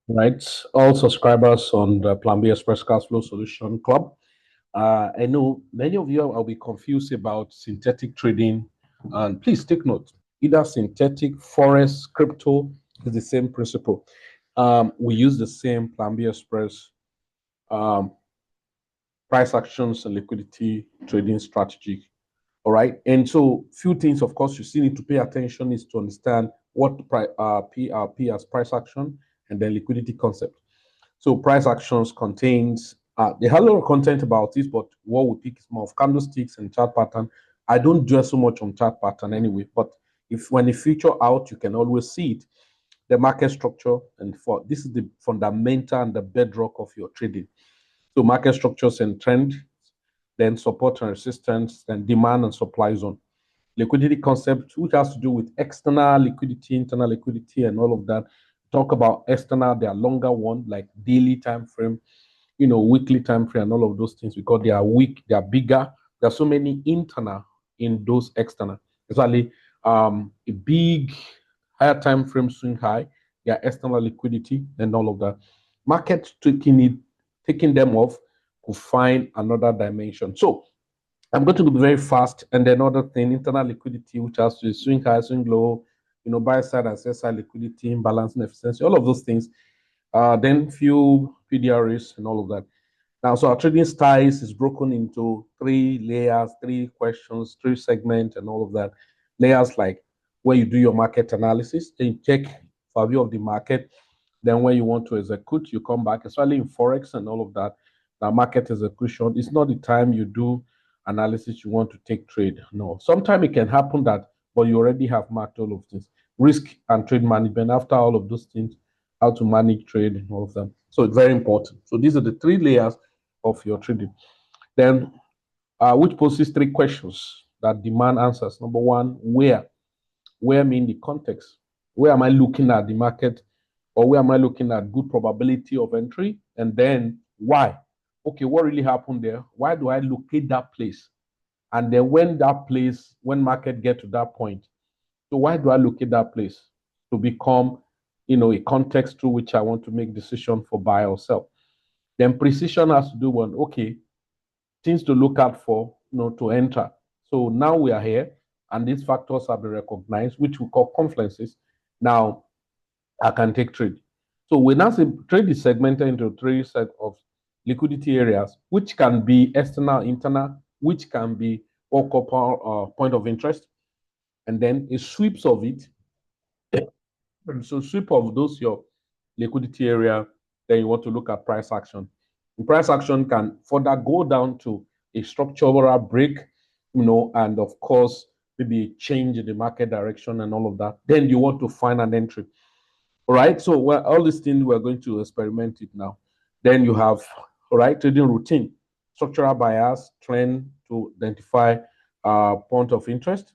right? All subscribers on the Plan B Express Cash Flow Solution Club. I know many of you will be confused about synthetic trading, and please take note: either synthetic, forex, crypto is the same principle. We use the same Plan B Express um, price actions and liquidity trading strategy. All right, and so few things, of course, you still need to pay attention is to understand what P as price action and then liquidity concept. So price actions contains they have a lot of content about this, but what we pick is more of candlesticks and chart pattern. I don't dwell so much on chart pattern anyway, but if when it feature out, you can always see it. The market structure, and for this is the fundamental and the bedrock of your trading. So market structures and trend, then support and resistance, then demand and supply zone. Liquidity concept, which has to do with external liquidity, internal liquidity, and all of that. Talk about external, they are longer one, like daily time frame, weekly time frame, and all of those things because they are weak, they are bigger. There are so many internal in those external. Especially a big higher time frame swing high, their external liquidity, and all of that. Market taking them off could find another dimension. So I'm going to be very fast. And then another thing, internal liquidity, which has to swing high, swing low, buy side and sell side liquidity, balancing efficiency, all of those things. Then few PDRs and all of that. Now, so our trading styles is broken into three layers, three questions, three segments, and all of that. Layers like where you do your market analysis, then you check for a view of the market. Then when you want to execute, you come back, especially in Forex and all of that. Now, market execution is not the time you do analysis you want to take trade. No, sometimes it can happen that, but you already have marked all of this. Risk and trade management, after all of those things, how to manage trade and all of them. So it's very important. So these are the three layers of your trading. Then, which poses three questions that demand answers. Number one, where? Where mean the context? Where am I looking at the market, or where am I looking at good probability of entry? And then why? Okay, what really happened there? Why do I locate that place? And then when market get to that point, so why do I locate that place to become, a context through which I want to make decision for buy or sell? Then precision has to do with okay, things to look out for, to enter. So now we are here, and these factors have been recognized, which we call confluences. Now I can take trade. So we now say trade is segmented into three sets of liquidity areas, which can be external, internal, which can be all copper point of interest, and then a sweeps of it. And so sweep of those your liquidity area, then you want to look at price action. The price action can further go down to a structural break, and of course, maybe a change in the market direction and all of that. Then you want to find an entry. All right. So all these things we're going to experiment it now. Then you have trading routine, structural bias, trend to identify point of interest,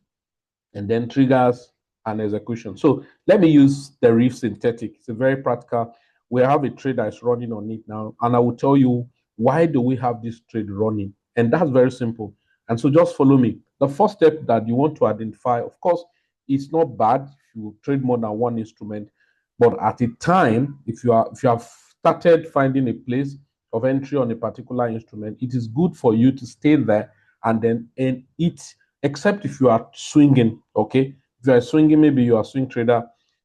and then triggers and execution. So let me use Deriv synthetic. It's a very practical. We have a trade that's running on it now, and I will tell you why do we have this trade running, and that's very simple. And so just follow me. The first step that you want to identify, of course, it's not bad if you trade more than one instrument, but at a time, if you have started finding a place of entry on a particular instrument, it is good for you to stay there and then and it except if you are swinging. Okay, if you are swinging, maybe you are a swing trader,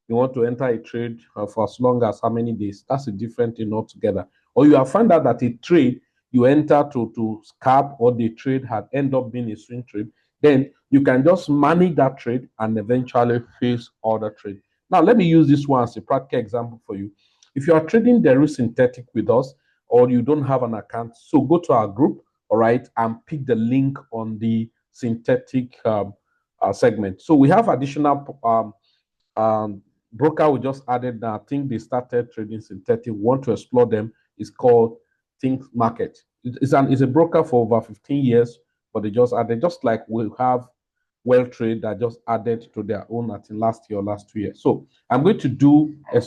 you want to enter a trade for as long as how many days, that's a different thing altogether. Or you have found out that a trade you enter to scalp, or the trade had end up being a swing trade, then you can just manage that trade and eventually face other trade. Now let me use this one as a practical example for you. If you are trading Deriv synthetic with us, or you don't have an account, so go to our group, all right, and pick the link on the synthetic segment. So we have additional broker we just added now. I think they started trading synthetic. We want to explore them. It's called Think Market. It's a broker for over 15 years, but they just added, just like we have Well Trade that just added to their own, I think last year or last 2 years. So I'm going to do a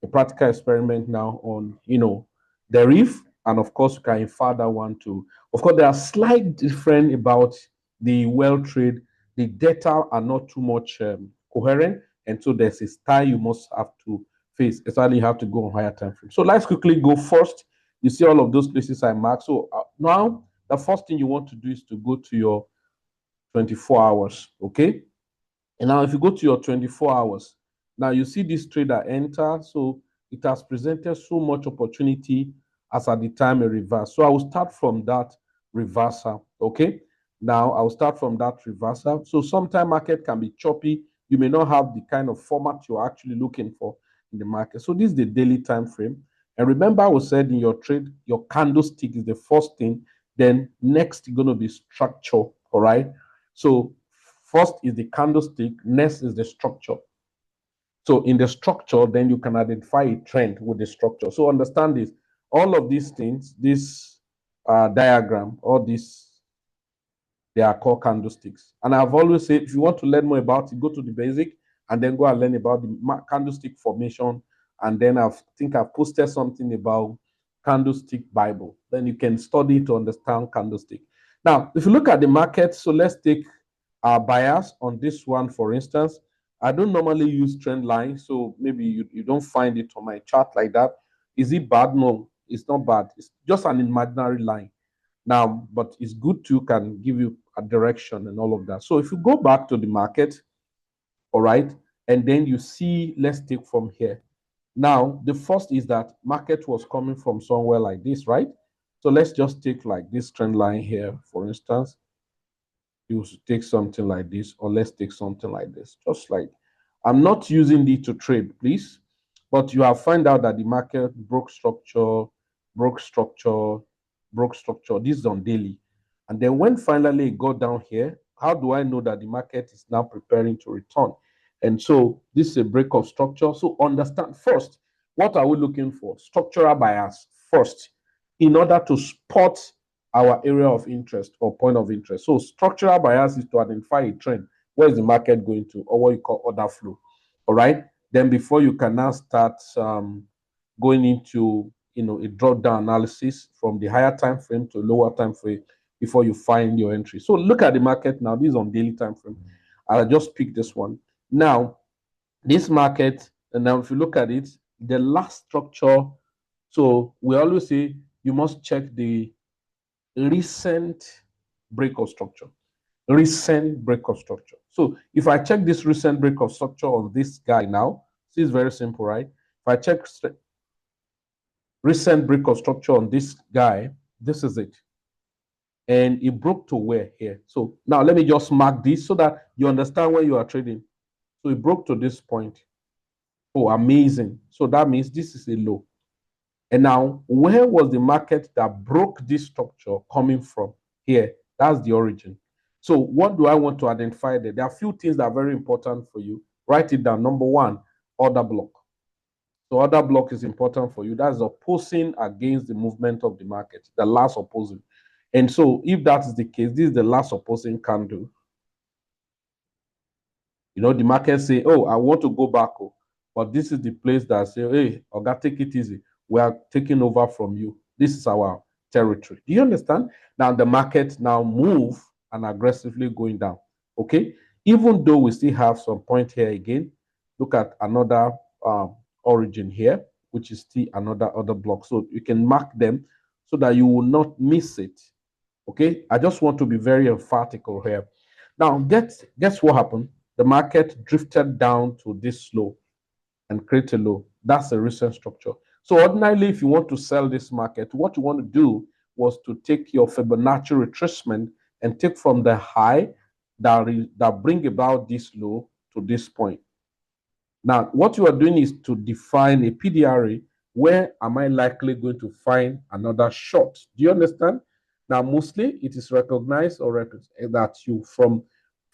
practical experiment now on Deriv, and of course you can infer that one too. Of course, there are slight different about the Well Trade. The data are not too much coherent, and so there's a style you must have to phase. Exactly, you have to go on higher time frame. So let's quickly go first. You see all of those places I marked. So now the first thing you want to do is to go to your 24 hours. Okay. And now if you go to your 24 hours, now you see this trader enter. So it has presented so much opportunity as at the time a reverse. So I will start from that reversal. Okay. Now I will start from that reversal. So sometimes market can be choppy. You may not have the kind of format you're actually looking for in the market. So this is the daily time frame. And remember, I was said in your trade, your candlestick is the first thing. Then next, going to be structure. All right. So first is the candlestick, next is the structure. So in the structure, then you can identify a trend with the structure. So understand this. All of these things, this diagram, all these, they are called candlesticks. And I've always said, if you want to learn more about it, go to the basic and then go and learn about the candlestick formation. And then I think I've posted something about candlestick Bible. Then you can study to understand candlestick. Now, if you look at the market, so let's take our bias on this one, for instance. I don't normally use trend line, so maybe you don't find it on my chart like that. Is it bad? No, it's not bad. It's just an imaginary line. Now, but it's good to can give you a direction and all of that. So if you go back to the market, all right, and then you see, let's take from here. Now, the first is that market was coming from somewhere like this, right? So let's just take like this trend line here, for instance. You take something like this, or let's take something like this, just like, I'm not using it to trade, please, but you have found out that the market broke structure, broke structure, broke structure. This is on daily. And then when finally it got down here, how do I know that the market is now preparing to return? And so this is a break of structure. So understand first, what are we looking for? Structural bias first, in order to spot our area of interest or point of interest. So structural bias is to identify a trend. Where is the market going to, or what you call order flow? All right. Then before you can now start going into a drop down analysis from the higher time frame to lower time frame before you find your entry. So look at the market now. This is on daily time frame. I'll just pick this one. Now, this market, and now if you look at it, the last structure. So we always say you must check the recent break of structure. Recent break of structure. So if I check this recent break of structure on this guy now, see, it's very simple, right? If I check recent break of structure on this guy, this is it. And it broke to where here. So now let me just mark this so that you understand when you are trading. So it broke to this point. Oh, amazing. So that means this is a low. And now, where was the market that broke this structure coming from? Here, that's the origin. So what do I want to identify there? There are a few things that are very important for you. Write it down. Number one, order block. So order block is important for you. That's opposing against the movement of the market, the last opposing. And so if that is the case, this is the last opposing candle. The market say, oh, I want to go back. Oh, but this is the place that say, hey, Oga, take it easy. We are taking over from you. This is our territory. Do you understand? Now the market now move and aggressively going down. Okay. Even though we still have some point here again, look at another origin here, which is still another other block. So you can mark them so that you will not miss it. Okay. I just want to be very emphatical here. Now, guess what happened? The market drifted down to this low and create a low. That's a recent structure. So ordinarily, if you want to sell this market, what you want to do was to take your Fibonacci retracement and take from the high that bring about this low to this point. Now, what you are doing is to define a PDRA. Where am I likely going to find another short? Do you understand? Now, mostly it is recognized or that you from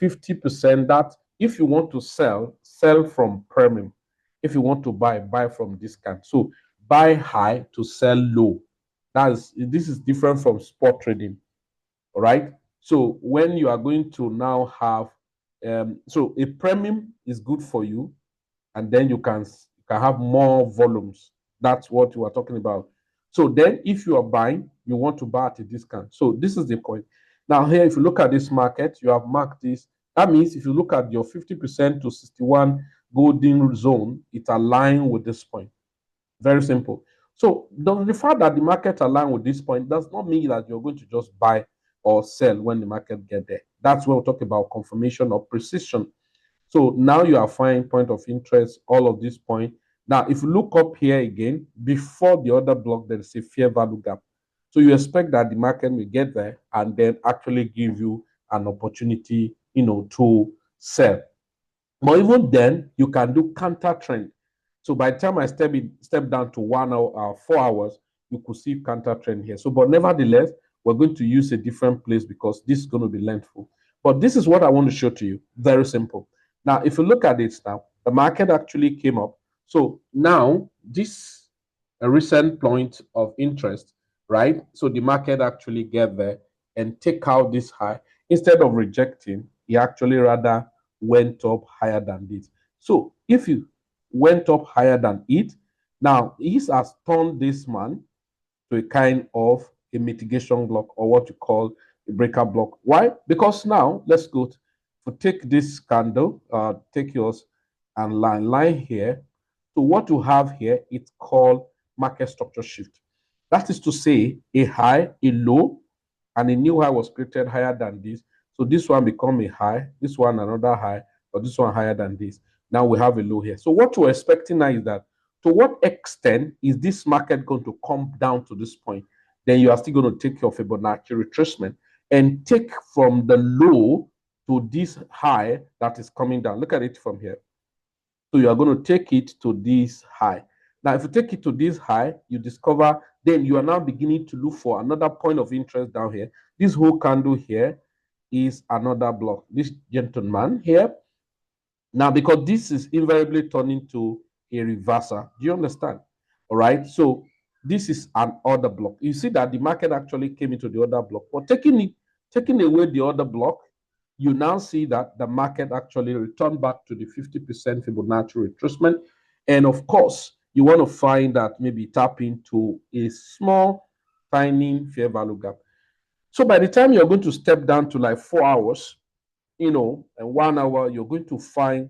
50% that if you want to sell from premium. If you want to buy from discount. So buy high to sell low. This is different from spot trading. All right. So when you are going to now have, so a premium is good for you, and then you can have more volumes. That's what you are talking about. So then if you are buying, you want to buy at a discount. So this is the point. Now here, if you look at this market, you have marked this. That means if you look at your 50% to 61, golden zone, it aligns with this point. Very simple. So the fact that the market align with this point does not mean that you're going to just buy or sell when the market get there. That's where we talk about confirmation or precision. So now you are finding point of interest, all of this point. Now, if you look up here again, before the other block, there is a fair value gap. So you expect that the market will get there and then actually give you an opportunity, to sell. But even then, you can do counter trend. So by the time I step down to 1 hour, 4 hours, you could see counter trend here. So, but nevertheless, we're going to use a different place because this is going to be lengthful. But this is what I want to show to you. Very simple. Now, if you look at it now, the market actually came up. So now this a recent point of interest, right? So the market actually get there and take out this high. Instead of rejecting, he actually rather went up higher than this. So if you went up higher than it, now he has turned this man to a kind of a mitigation block or what you call a breaker block. Why? Because now let's go to take this candle, take yours and line here. So what you have here, it's called market structure shift. That is to say a high, a low, and a new high was created higher than this. So this one become a high, this one another high, but this one higher than this. Now we have a low here. So what we're expecting now is that to what extent is this market going to come down to this point? Then you are still going to take your Fibonacci retracement and take from the low to this high that is coming down. Look at it from here. So you are going to take it to this high. Now, if you take it to this high, you discover, then you are now beginning to look for another point of interest down here. This whole candle here is another block. This gentleman here. Now, because this is invariably turning to a reversal. Do you understand? All right. So this is an other block. You see that the market actually came into the other block. But taking away the other block, you now see that the market actually returned back to the 50% Fibonacci retracement. And of course, you want to find that maybe tap into a small, tiny fair value gap. So by the time you're going to step down to like 4 hours, and 1 hour, you're going to find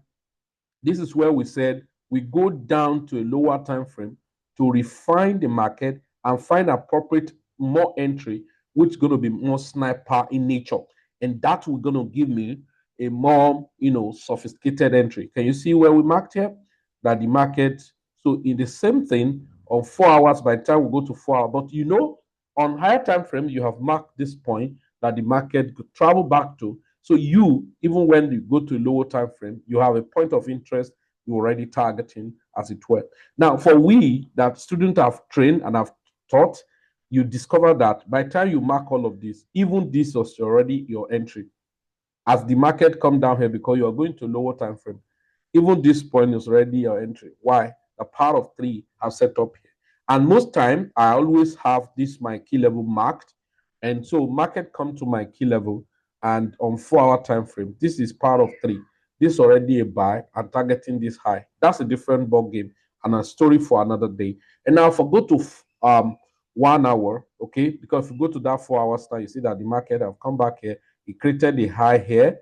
this is where we said we go down to a lower time frame to refine the market and find appropriate more entry, which is going to be more sniper in nature. And that will going to give me a more, sophisticated entry. Can you see where we marked here? That the market, so in the same thing on 4 hours, by the time we go to 4 hours, but on higher time frame, you have marked this point that the market could travel back to. So you, even when you go to a lower time frame, you have a point of interest you're already targeting, as it were. Now, for we that students have trained and have taught, you discover that by the time you mark all of this, even this was already your entry. As the market come down here, because you are going to lower time frame, even this point is already your entry. Why? The power of three have set up here. And most time, I always have this my key level marked. And so market come to my key level and on 4 hour time frame, this is part of three. This already a buy and targeting this high. That's a different ball game and a story for another day. And now if I go to 1 hour, okay, because if you go to that 4 hour style, you see that the market have come back here. It created a high here,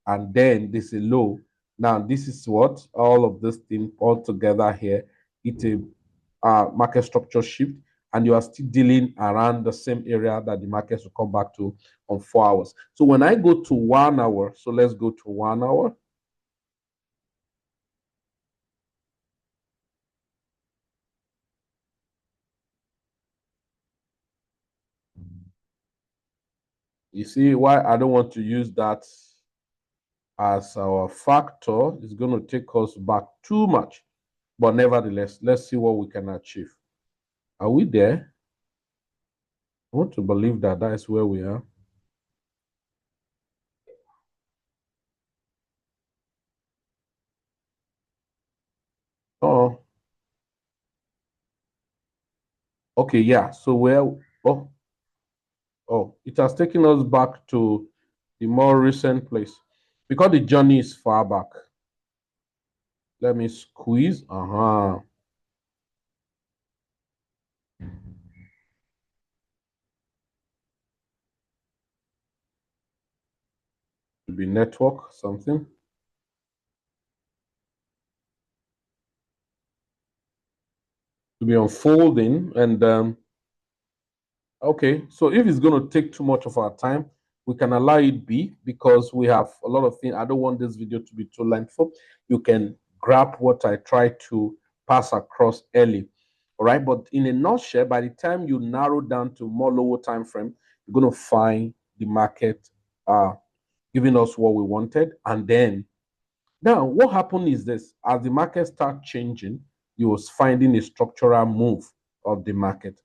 and then this is a low. Now this is what all of this thing all together here. It's a market structure shift, and you are still dealing around the same area that the markets will come back to on 4 hours. So when I go to 1 hour, so let's go to 1 hour. You see why I don't want to use that as our factor. It's going to take us back too much. But nevertheless, let's see what we can achieve. Are we there? I want to believe that that is where we are. Oh, okay, yeah. So where? Oh, it has taken us back to the more recent place because the journey is far back. Let me squeeze. To be network something. to be unfolding. And okay, so if it's going to take too much of our time, we can allow it be because we have a lot of things. I don't want this video to be too lengthy. You can grab what I try to pass across early. All right, but in a nutshell, by the time you narrow down to more lower time frame, you're going to find the market giving us what we wanted. And then now what happened is this: as the market start changing, you was finding a structural move of the market.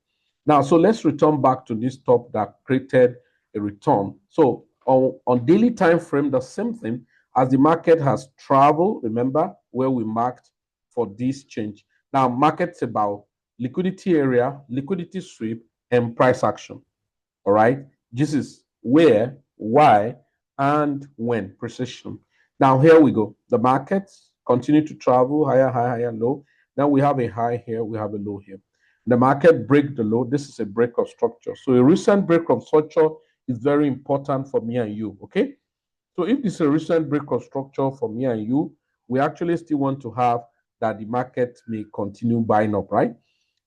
Now, so let's return back to this top that created a return. So on daily time frame, the same thing as the market has traveled. Remember where we marked for this change. Now, market's about liquidity area, liquidity sweep, and price action. All right. This is where, why, and when precision. Now, here we go. The markets continue to travel higher, higher, higher, low. Now we have a high here, we have a low here. The market break the low. This is a break of structure. So a recent break of structure is very important for me and you. Okay. So if this is a recent break of structure for me and you, we actually still want to have that the market may continue buying up, right?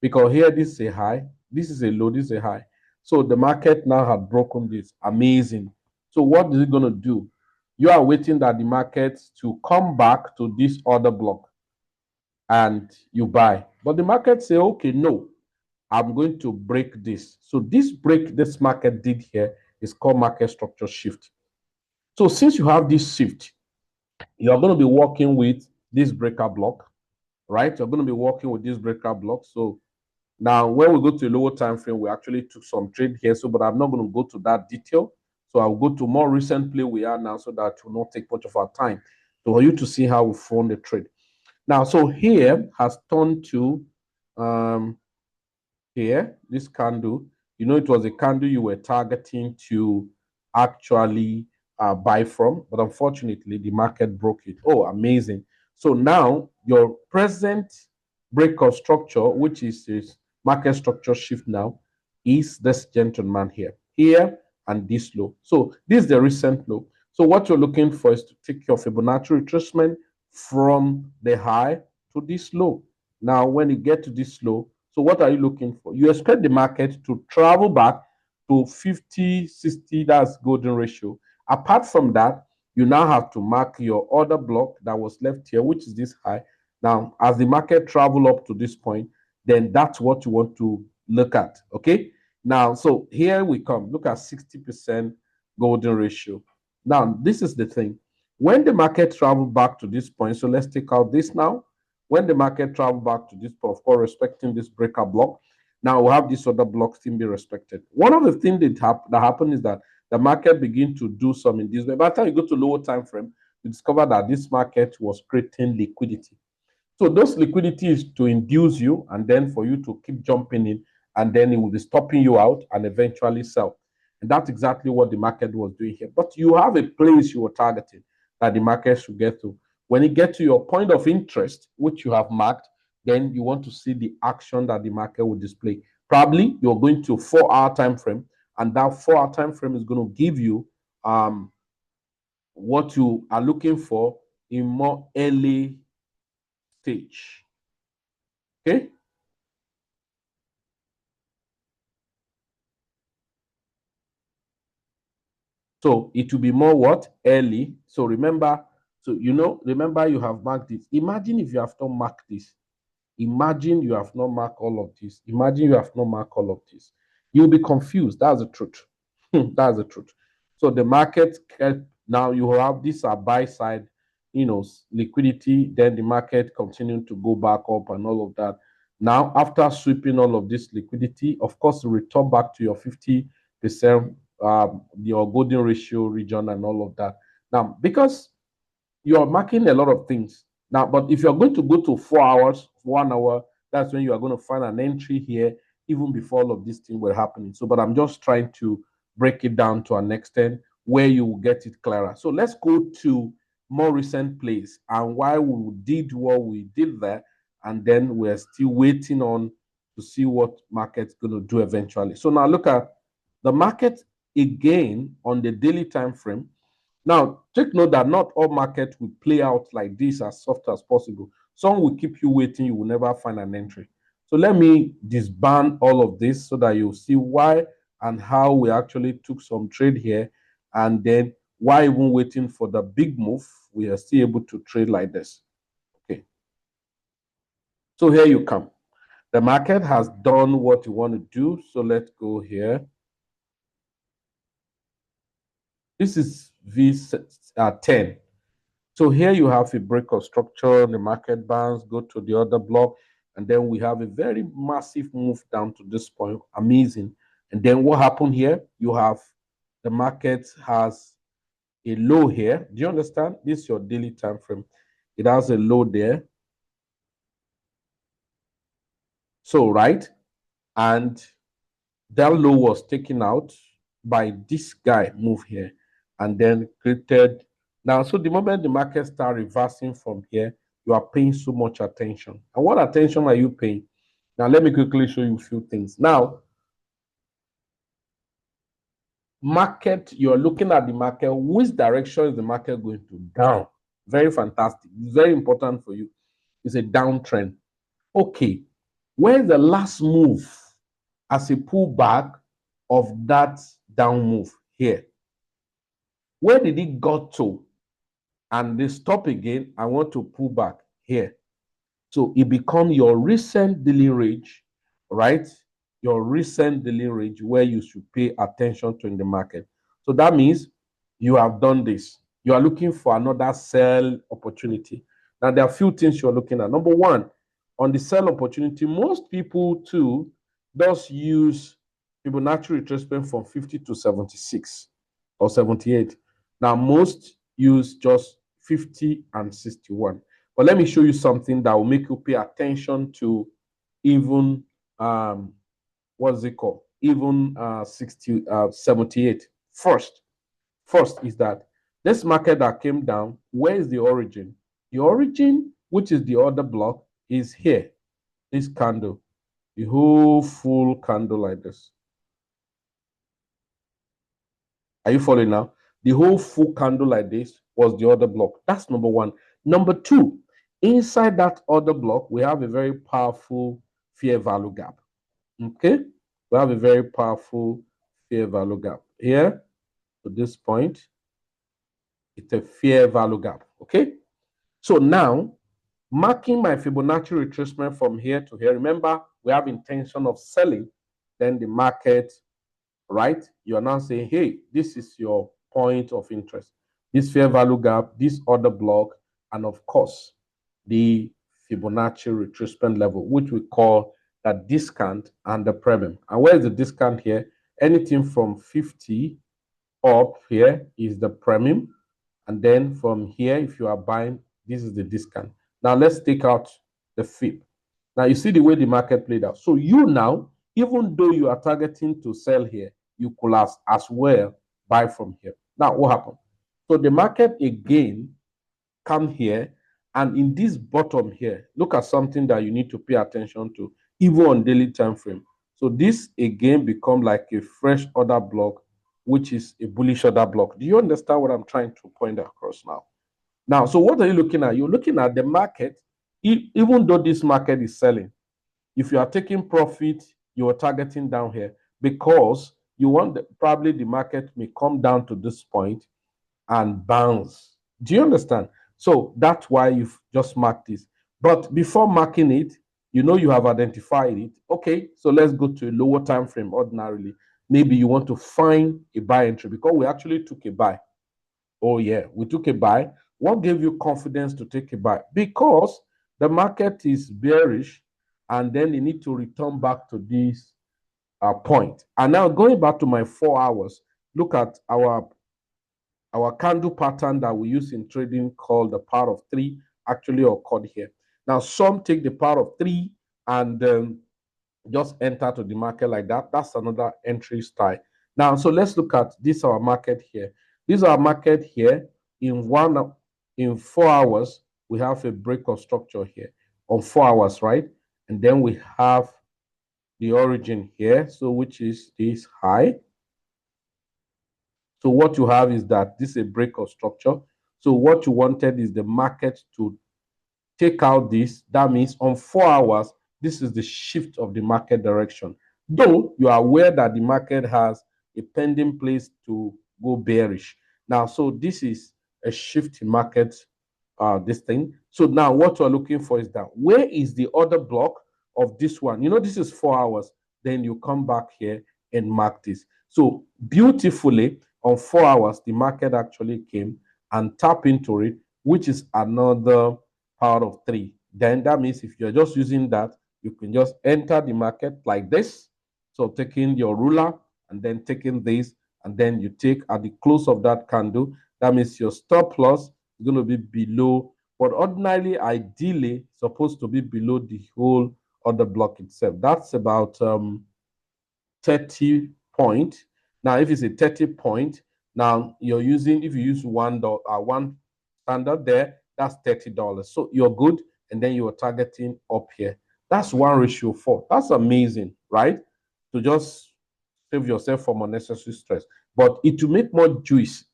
Because here this is a high, this is a low, this is a high. So the market now had broken this. Amazing. So what is it going to do? You are waiting that the market to come back to this other block and you buy. But the market say, okay, no, I'm going to break this. So this break this market did here is called market structure shift. So since you have this shift, you're going to be working with this breaker block, right? You're going to be working with this breaker block. So now when we go to a lower time frame, we actually took some trade here. So, but I'm not going to go to that detail. So I'll go to more recent play we are now so that it will not take much of our time. So for you to see how we form the trade. Now, so here has turned to here, this candle, you know, it was a candle you were targeting to actually buy from, but unfortunately, the market broke it. Oh, amazing. So now your present break of structure, which is this market structure shift now, is this gentleman here and this low. So this is the recent low. So what you're looking for is to take your Fibonacci retracement from the high to this low. Now, when you get to this low, so what are you looking for? You expect the market to travel back to 50, 60, that's golden ratio. Apart from that, you now have to mark your other block that was left here, which is this high. Now, as the market travel up to this point, then that's what you want to look at, okay? Now, so here we come. Look at 60% golden ratio. Now, this is the thing. When the market travel back to this point, so let's take out this now. When the market travel back to this, of course, respecting this breaker block, now we'll have this other block still be respected. One of the things that happen is that the market begin to do some in this way. By the time you go to lower time frame, you discover that this market was creating liquidity. So those liquidity is to induce you and then for you to keep jumping in, and then it will be stopping you out and eventually sell. And that's exactly what the market was doing here. But you have a place you were targeting that the market should get to. When you get to your point of interest, which you have marked, then you want to see the action that the market will display. Probably you're going to 4-hour time frame, and that 4-hour time frame is going to give you what you are looking for in more early stage. Okay. So it will be more what? Early. So remember, so remember you have marked this. Imagine if you have not marked this. Imagine you have not marked all of this. Imagine you have not marked all of this. You'll be confused. That's the truth. That's the truth. So the market now you have this buy side, liquidity. Then the market continuing to go back up and all of that. Now, after sweeping all of this liquidity, of course, return back to your 50%, your golden ratio region and all of that. Now, because you are marking a lot of things now, but if you're going to go to 4 hours, 1 hour, that's when you are going to find an entry here, even before all of these things were happening. So, but I'm just trying to break it down to an extent where you will get it clearer. So let's go to more recent plays and why we did what we did there, and then we're still waiting on to see what market's going to do eventually. So now look at the market again on the daily time frame. Now, take note that not all markets will play out like this as soft as possible. Some will keep you waiting, you will never find an entry. So let me disband all of this so that you see why and how we actually took some trade here, and then why even waiting for the big move, we are still able to trade like this. Okay. So here you come. The market has done what you want to do. So let's go here. This is V10. So here you have a break of structure, the market bounce, go to the other block, and then we have a very massive move down to this point. Amazing. And then what happened here? You have the market has a low here. Do you understand? This is your daily time frame. It has a low there. So, right? And that low was taken out by this guy move here and then created. Now, so the moment the market start reversing from here, you are paying so much attention. And what attention are you paying? Now, let me quickly show you a few things. Now, market, you're looking at the market. Which direction is the market going to? Down. Very fantastic. It's very important for you. It's a downtrend. Okay. Where's the last move as a pullback of that down move? Here. Where did it got to? And they stop again. I want to pull back here. So it become your recent daily range, right? Your recent daily range where you should pay attention to in the market. So that means you have done this. You are looking for another sell opportunity. Now, there are a few things you're looking at. Number one, on the sell opportunity, most people too does use Fibonacci retracement from 50 to 76 or 78. Now, most use just 50 and 61. But let me show you something that will make you pay attention to even what's it called? Even 78. First is that this market that came down, where is the origin? The origin, which is the other block, is here. This candle, the whole full candle like this. Are you following now? The whole full candle like this was the other block. That's number one. Number two, inside that other block, we have a very powerful fair value gap. Okay? We have a very powerful fair value gap. Here, to this point, it's a fair value gap. Okay? So now, marking my Fibonacci retracement from here to here, remember, we have intention of selling, then the market, right? You are now saying, hey, this is your point of interest. This fair value gap, this other block, and of course, the Fibonacci retracement level, which we call the discount and the premium. And where is the discount here? Anything from 50 up here is the premium. And then from here, if you are buying, this is the discount. Now let's take out the fib. Now you see the way the market played out. So you now, even though you are targeting to sell here, you could as well buy from here. Now what happened? So the market again come here, and in this bottom here, look at something that you need to pay attention to, even on daily time frame. So this again become like a fresh order block, which is a bullish order block. Do you understand what I'm trying to point across now? Now, so what are you looking at? You're looking at the market, even though this market is selling. If you are taking profit, you are targeting down here because you want probably the market may come down to this point and bounce. Do you understand? So that's why you've just marked this. But before marking it, you know you have identified it. Okay, so let's go to a lower time frame ordinarily. Maybe you want to find a buy entry because we actually took a buy. Oh, yeah, we took a buy. What gave you confidence to take a buy? Because the market is bearish and then you need to return back to this point. And now going back to my 4 hours, look at our candle pattern that we use in trading called the power of three actually occurred here. Now, some take the power of three and just enter to the market like that. That's another entry style. Now, so let's look at this our market here. This our market here. In 4 hours, we have a break of structure here on 4 hours, right? And then we have the origin here, so which is this high. So what you have is that this is a break of structure. So what you wanted is the market to take out this. That means on 4 hours, This is the shift of the market direction. Though you are aware that the market has a pending place to go bearish. Now, so this is a shift in market, this thing. So now what we're looking for is that where is the other block of this one? You know, this is 4 hours. Then you come back here and mark this. So beautifully on 4 hours, the market actually came and tap into it, which is another power of 3. Then that means if you're just using that, you can just enter the market like this. So taking your ruler and then taking this, and then you take at the close of that candle. That means your stop loss is going to be below, but ordinarily, ideally, supposed to be below the whole other block itself. That's about 30 point. Now, if it's a 30 point, now you're using, if you use one standard there, that's $30. So you're good, and then you're targeting up here. That's 1:4. That's amazing, right? To just save yourself from unnecessary stress. But it will make more juice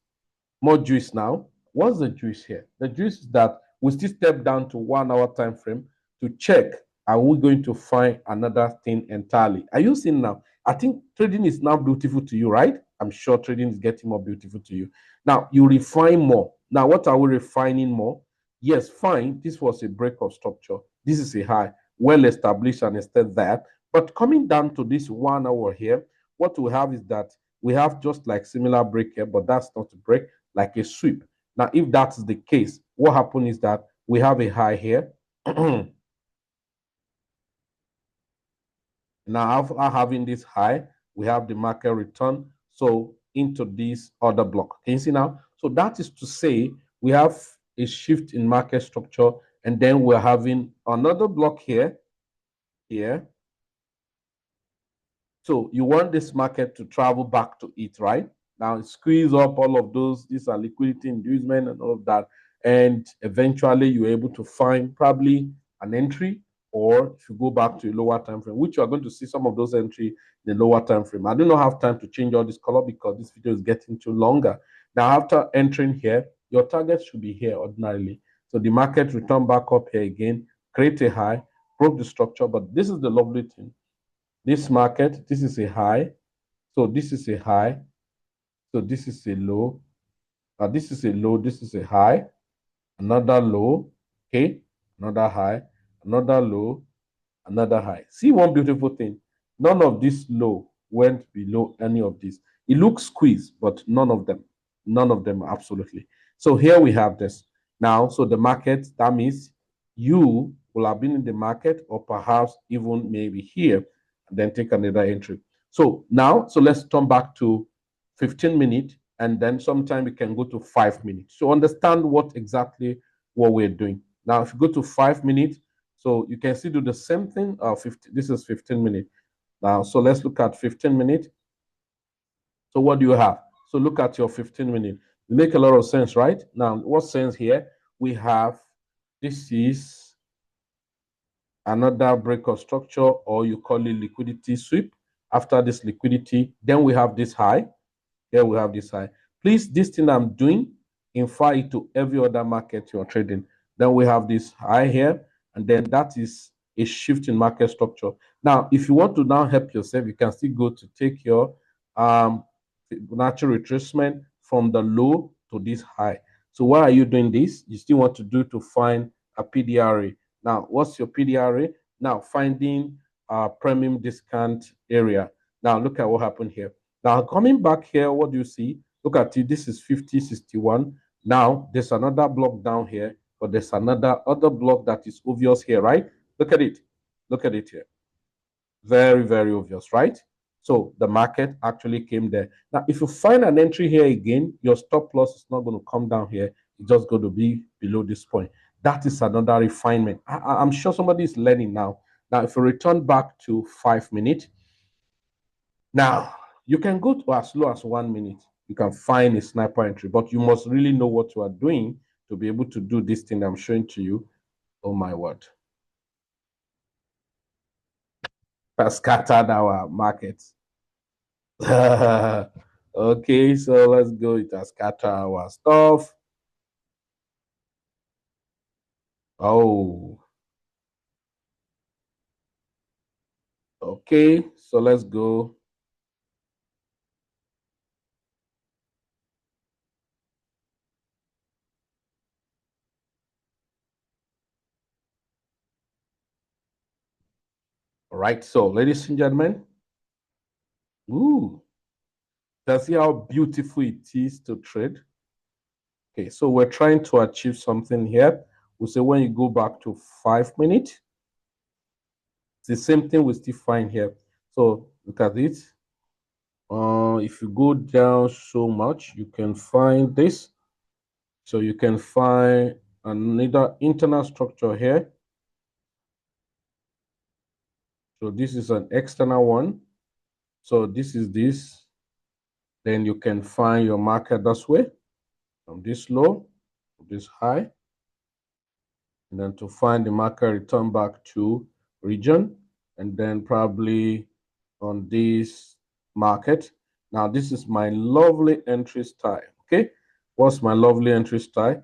now. What's the juice here? The juice is that we still step down to 1 hour time frame to check, are we going to find another thing entirely? Are you seeing now? I think trading is now beautiful to you, right? I'm sure trading is getting more beautiful to you. Now you refine more. Now, what are we refining more? Yes, fine. This was a break of structure. This is a high, well established and instead that. But coming down to this 1 hour here, what we have is that we have just like similar break here, but that's not a break, like a sweep. Now, if that's the case, what happens is that we have a high here. Now, after having this high, we have the market return. So into this other block. Can you see now? So that is to say we have a shift in market structure, and then we're having another block here, here. So you want this market to travel back to it, right? Now squeeze up all of those. These are liquidity inducement and all of that. And eventually you're able to find probably an entry, or if you go back to a lower time frame, which you are going to see some of those entry in the lower time frame. I do not have time to change all this color because this video is getting too longer. Now, after entering here, your target should be here ordinarily. So the market return back up here again, create a high, broke the structure. But this is the lovely thing. This market, this is a high. So this is a high. So this is a low. This is a low. This is a high. Another low. Okay. Another high. Another low. Another high. See one beautiful thing. None of this low went below any of this. It looks squeezed, but none of them absolutely. So here we have this. Now, so the market, that means you will have been in the market, or perhaps even maybe here, and then take another entry. So now, so let's turn back to 15 minutes, and then sometime we can go to 5 minutes. So understand what we're doing. Now, if you go to 5 minutes, so you can still do the same thing. This is 15 minutes. Now, so let's look at 15 minutes. So what do you have? So look at your 15 minutes. It make a lot of sense, right? Now, what sense here? We have, this is another break of structure, or you call it liquidity sweep. After this liquidity, then we have this high. Here we have this high. Please, this thing I'm doing, infer it to every other market you're trading. Then we have this high here, and then that is a shift in market structure. Now, if you want to now help yourself, you can still go to take your natural retracement from the low to this high. So why are you doing this? You still want to do to find a PDRA. Now, what's your PDRA? Now, finding a premium discount area. Now, look at what happened here. Now, coming back here, what do you see? Look at it. This is 50.61. Now, there's another block down here, but there's other block that is obvious here, right? Look at it. Look at it here. Very, very obvious, right? So the market actually came there. Now, if you find an entry here again, your stop loss is not going to come down here. It's just going to be below this point. That is another refinement. I'm sure somebody is learning now. Now, if you return back to 5 minutes, now you can go to as low as 1 minute. You can find a sniper entry, but you must really know what you are doing to be able to do this thing I'm showing to you. Oh my word. Has scattered our markets. Okay, so let's go. It has scattered our stuff. Oh, Okay, so let's go. All right, so ladies and gentlemen, ooh, let's see how beautiful it is to trade. Okay, so we're trying to achieve something here. We say when you go back to 5 minutes, it's the same thing we still find here. So look at it. If you go down so much, you can find this. So you can find another internal structure here. So this is an external one. So this is this. Then you can find your market this way, from this low, this high, and then to find the market return back to region, and then probably on this market. Now this is my lovely entry style. Okay, what's my lovely entry style?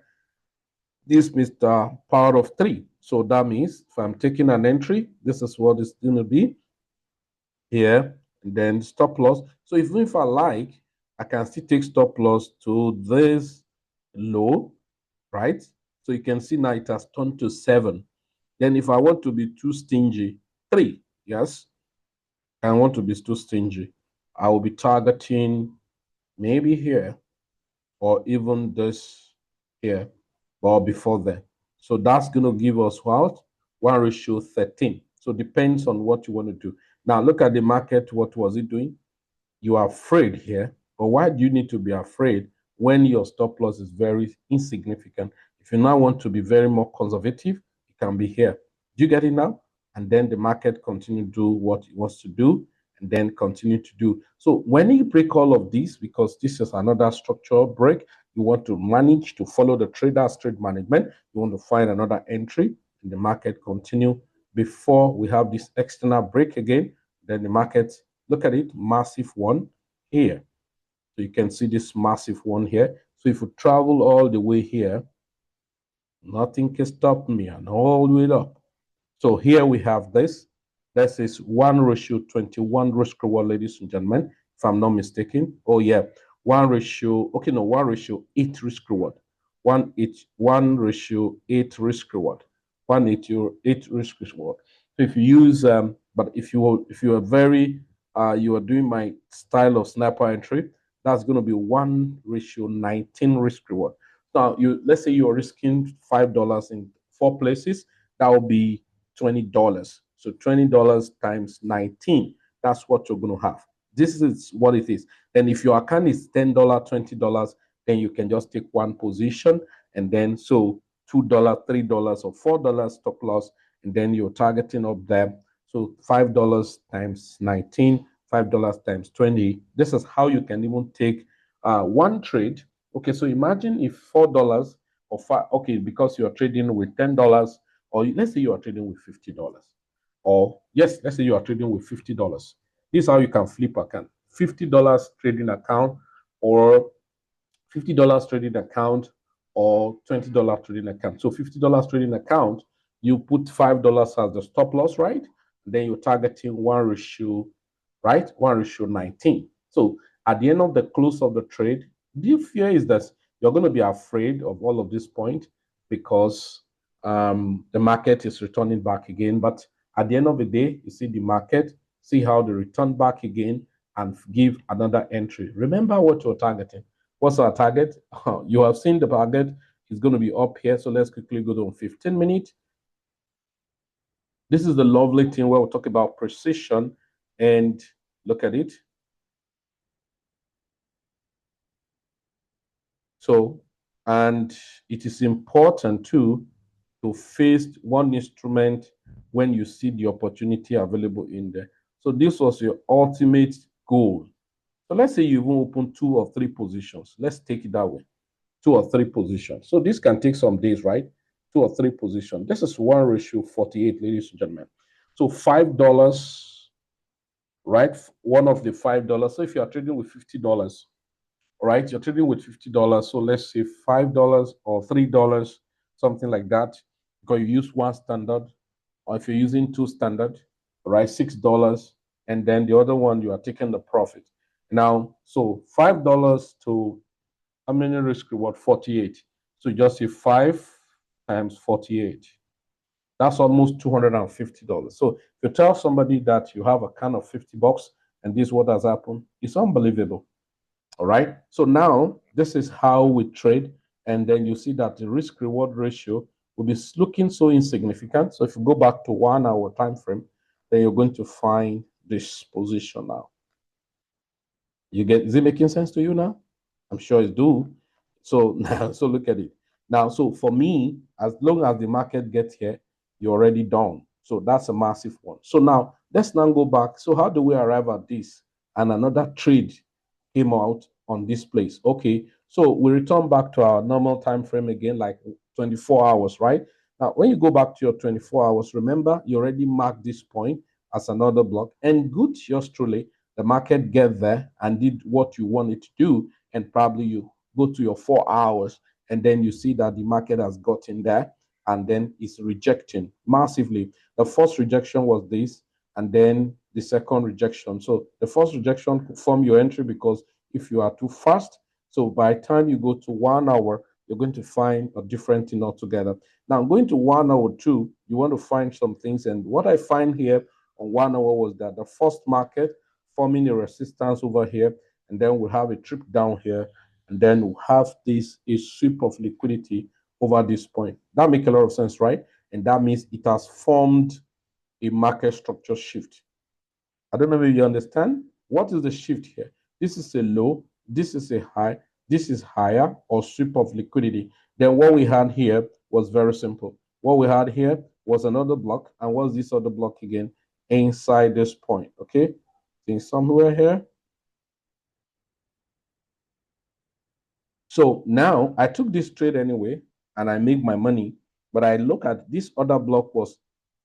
This is the power of 3. So that means if I'm taking an entry, this is what it's going to be here, and then stop loss. So even if I like, I can still take stop loss to this low, right? So you can see now it has turned to 7. Then if I want to be too stingy, 3, yes, I want to be too stingy, I will be targeting maybe here or even this here or before that. So that's going to give us what? 1:13. So depends on what you want to do. Now look at the market. What was it doing? You are afraid here, but why do you need to be afraid when your stop loss is very insignificant? If you now want to be very more conservative, it can be here. Do you get it now? And then the market continue to do what it wants to do and then continue to do. So when you break all of these, because this is another structural break, you want to manage to follow the trader's trade management. You want to find another entry in the market continue before we have this external break again. Then the market, look at it, massive one here. So you can see this massive one here. So if you travel all the way here, nothing can stop me, and all the way up. So here we have this. This is 1:21 risk reward, ladies and gentlemen, if I'm not mistaken. Oh yeah, 1:8 risk reward. 1:8 risk reward. 1:8 risk reward. So if you use but if you are very you are doing my style of sniper entry, that's going to be 1:19 risk reward. Now you let's say you are risking $5 in 4 places, that will be $20. So $20 times 19, that's what you're going to have. This is what it is. Then if your account is $10, $20, then you can just take one position, and then so $2, $3, or $4 stop loss, and then you're targeting up there. So $5 times 19, $5 times 20. This is how you can even take one trade. Okay, so imagine if $4 or five, okay, because you're trading with $10, or let's say you are trading with $50, or yes, let's say you are trading with $50. This is how you can flip account. $50 trading account, or $50 trading account, or $20 trading account. So $50 trading account, you put $5 as the stop loss, right? Then you're targeting 1:, right? 1:19. So at the end of the close of the trade, the fear is that you're going to be afraid of all of this point, because the market is returning back again. But at the end of the day, you see the market, see how they return back again and give another entry. Remember what you're targeting. What's our target? You have seen the target is going to be up here. So let's quickly go to 15 minutes. This is the lovely thing where we talk about precision, and look at it. So, and it is important too to face one instrument when you see the opportunity available in there. So this was your ultimate goal. So let's say you even open 2 or 3 positions. Let's take it that way. 2 or 3 positions. So this can take some days, right? 2 or 3 positions. This is 1:48, ladies and gentlemen. So $5, right? One of the $5. So if you are trading with $50, all right, you're trading with $50. So let's say $5 or $3, something like that, because you use one standard, or if you're using 2 standard, right, $6. and then the other one you are taking the profit. Now, so $5 to how many risk reward? 48. So just say 5 times 48. That's almost $250. So if you tell somebody that you have a can of $50 and this is what has happened, it's unbelievable. All right. So now this is how we trade. And then you see that the risk reward ratio will be looking so insignificant. So if you go back to 1 hour time frame, then you're going to find this position now. You get, is it making sense to you now? I'm sure it do. So now, so look at it. Now, so for me, as long as the market gets here, you're already done. So that's a massive one. So now let's now go back. So how do we arrive at this? And another trade came out on this place. Okay, so we return back to our normal time frame again, like 24 hours, right? Now, when you go back to your 24 hours, remember you already marked this point as another block. And good, yours truly, the market get there and did what you wanted to do, and probably you go to your 4 hours and then you see that the market has gotten there and then it's rejecting massively. The first rejection was this, and then the second rejection. So the first rejection could form your entry because if you are too fast, so by the time you go to 1 hour, you're going to find a different thing altogether. Now, going to 1 hour two, you want to find some things, and what I find here on 1 hour was that the first market forming a resistance over here, and then we'll have a trip down here, and then we'll have this a sweep of liquidity over this point. That makes a lot of sense, right? And that means it has formed a market structure shift. I don't know if you understand. What is the shift here? This is a low, this is a high, this is higher, or sweep of liquidity. Then what we had here was very simple. What we had here was another block, and what's this other block again? Inside this point, okay? Think somewhere here. So now I took this trade anyway, and I make my money, but I look at this other block was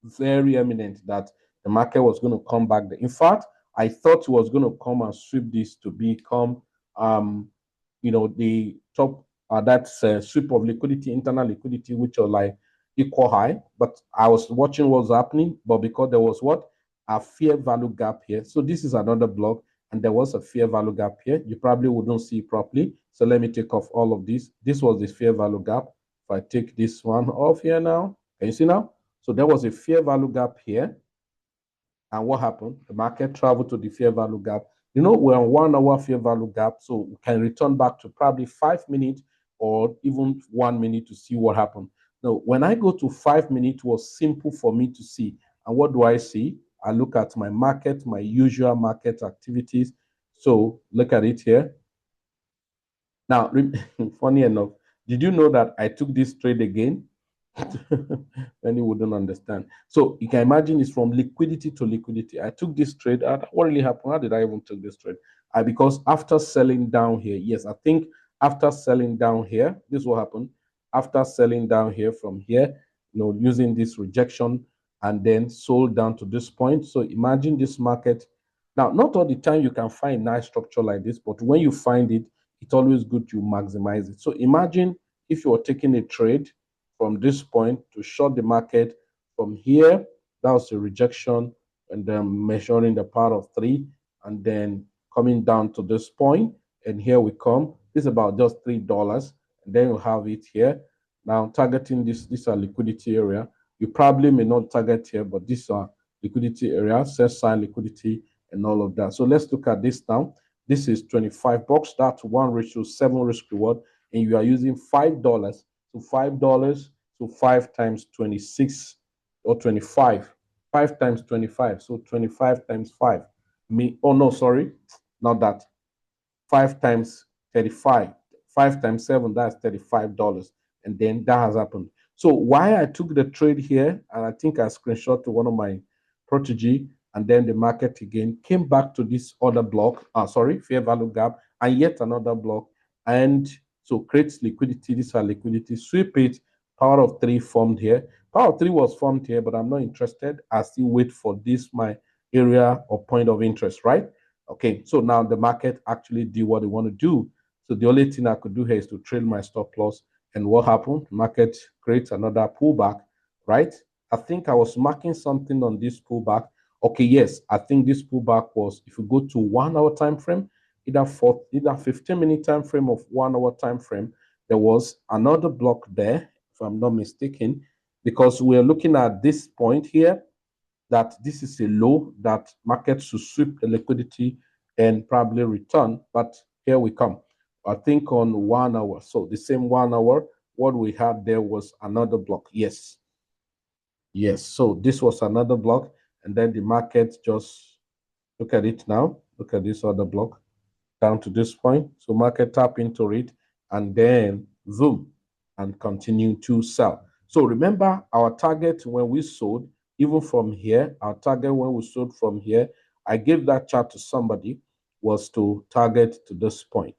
very eminent that the market was going to come back there. In fact, I thought it was going to come and sweep this to become, the top, that's sweep of liquidity, internal liquidity, which are like equal high. But I was watching what was happening, but because there was what? A fair value gap here. So this is another block, and there was a fair value gap here. You probably wouldn't see it properly. So let me take off all of this. This was the fair value gap. If I take this one off here now, can you see now? So there was a fair value gap here. And what happened? The market traveled to the fair value gap. You know, we're on 1 hour fair value gap, so we can return back to probably 5 minutes or even 1 minute to see what happened. Now, when I go to 5 minutes, it was simple for me to see. And what do I see? I look at my market, my usual market activities. So look at it here. Now, funny enough, did you know that I took this trade again? Then you wouldn't understand. So you can imagine it's from liquidity to liquidity. I took this trade. What really happened? How did I even take this trade? Because after selling down here, yes, I think after selling down here, this is what happened. After selling down here from here, using this rejection and then sold down to this point. So imagine this market. Now, not all the time you can find nice structure like this, but when you find it, it's always good to maximize it. So imagine if you are taking a trade from this point to short the market from here, that was a rejection, and then measuring the power of 3, and then coming down to this point, and here we come. This is about just $3, and then you have it here. Now targeting this are liquidity area. You probably may not target here, but these are liquidity area, sell sign liquidity, and all of that. So let's look at this now. This is $25. That's 1:7 risk reward, and you are using $5. So $5, so 5 times 26 or 25. 5 times 25, so 25 times 5. Oh no, sorry, not that. 5 times 35. 5 times 7, that's $35. And then that has happened. So why I took the trade here, and I think I screenshot to one of my protege, and then the market again came back to this other block, fair value gap, and yet another block, and so creates liquidity. These are liquidity. Sweep it. Power of 3 formed here. Power of 3 was formed here, but I'm not interested. I still wait for this, my area or point of interest, right? Okay, so now the market actually did what they want to do. So the only thing I could do here is to trail my stop loss. And what happened? Market creates another pullback, right? I think I was marking something on this pullback, Okay, yes, I think this pullback was, if you go to 1 hour time frame, either 15-minute time frame of 1 hour time frame, there was another block there, if I'm not mistaken, because we're looking at this point here, that this is a low that market should sweep the liquidity and probably return. But here we come. I think on 1 hour. So the same 1 hour, what we had there was another block. Yes. Yes. So this was another block. And then the market just look at it now. Look at this other block down to this point. So market tap into it and then zoom and continue to sell. So remember our target when we sold, even from here, our target when we sold from here, I gave that chart to somebody, was to target to this point.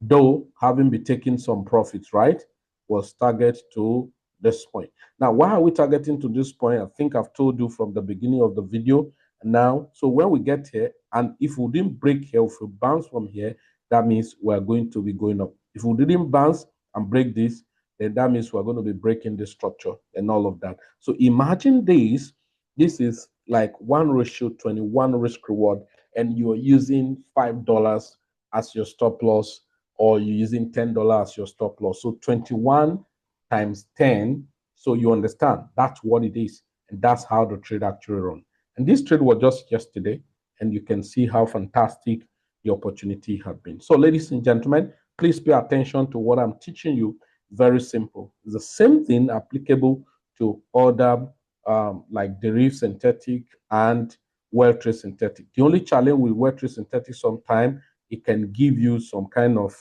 Though having been taking some profits, right, was target to this point. Now, why are we targeting to this point? I think I've told you from the beginning of the video. Now, so when we get here, and if we didn't break here, if we bounce from here, that means we're going to be going up. If we didn't bounce and break this, then that means we're going to be breaking the structure and all of that. So imagine this. This is like 1:21 risk reward, and you're using $5 as your stop loss, or you're using $10 as your stop loss. So 21 times 10. So you understand that's what it is. And that's how the trade actually runs. And this trade was just yesterday, and you can see how fantastic the opportunity had been. So, ladies and gentlemen, please pay attention to what I'm teaching you. Very simple. It's the same thing applicable to other like Deriv synthetic and well-trade synthetic. The only challenge with well-trade synthetic sometimes it can give you some kind of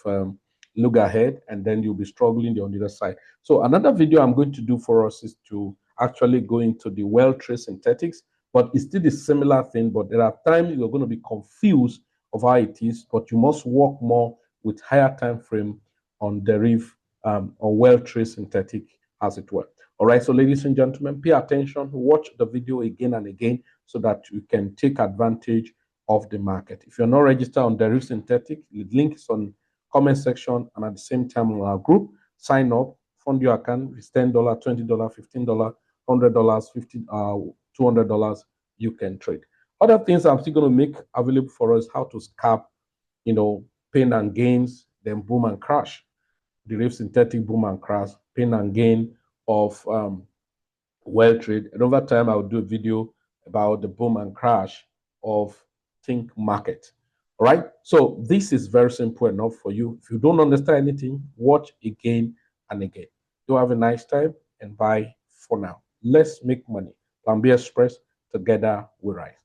look ahead, and then you'll be struggling on the other side. So another video I'm going to do for us is to actually go into the well-trade synthetics, but it's still a similar thing. But there are times you're going to be confused of how it is, but you must work more with higher time frame on Deriv or well-trade synthetic, as it were. All right, so ladies and gentlemen, pay attention, watch the video again and again so that you can take advantage of the market. If you're not registered on Deriv synthetic, the link is on comment section, and at the same time on our group. Sign up, fund your account. It's $10, $20, $15, $100, $200. You can trade. Other things I'm still going to make available for us: how to scalp, pain and gains, then boom and crash. Deriv synthetic boom and crash, pain and gain of well trade. And over time, I'll do a video about the boom and crash of think market. All right. So this is very simple enough for you. If you don't understand anything, watch again and again. Do have a nice time, and bye for now. Let's make money. Plan B Express, together we rise.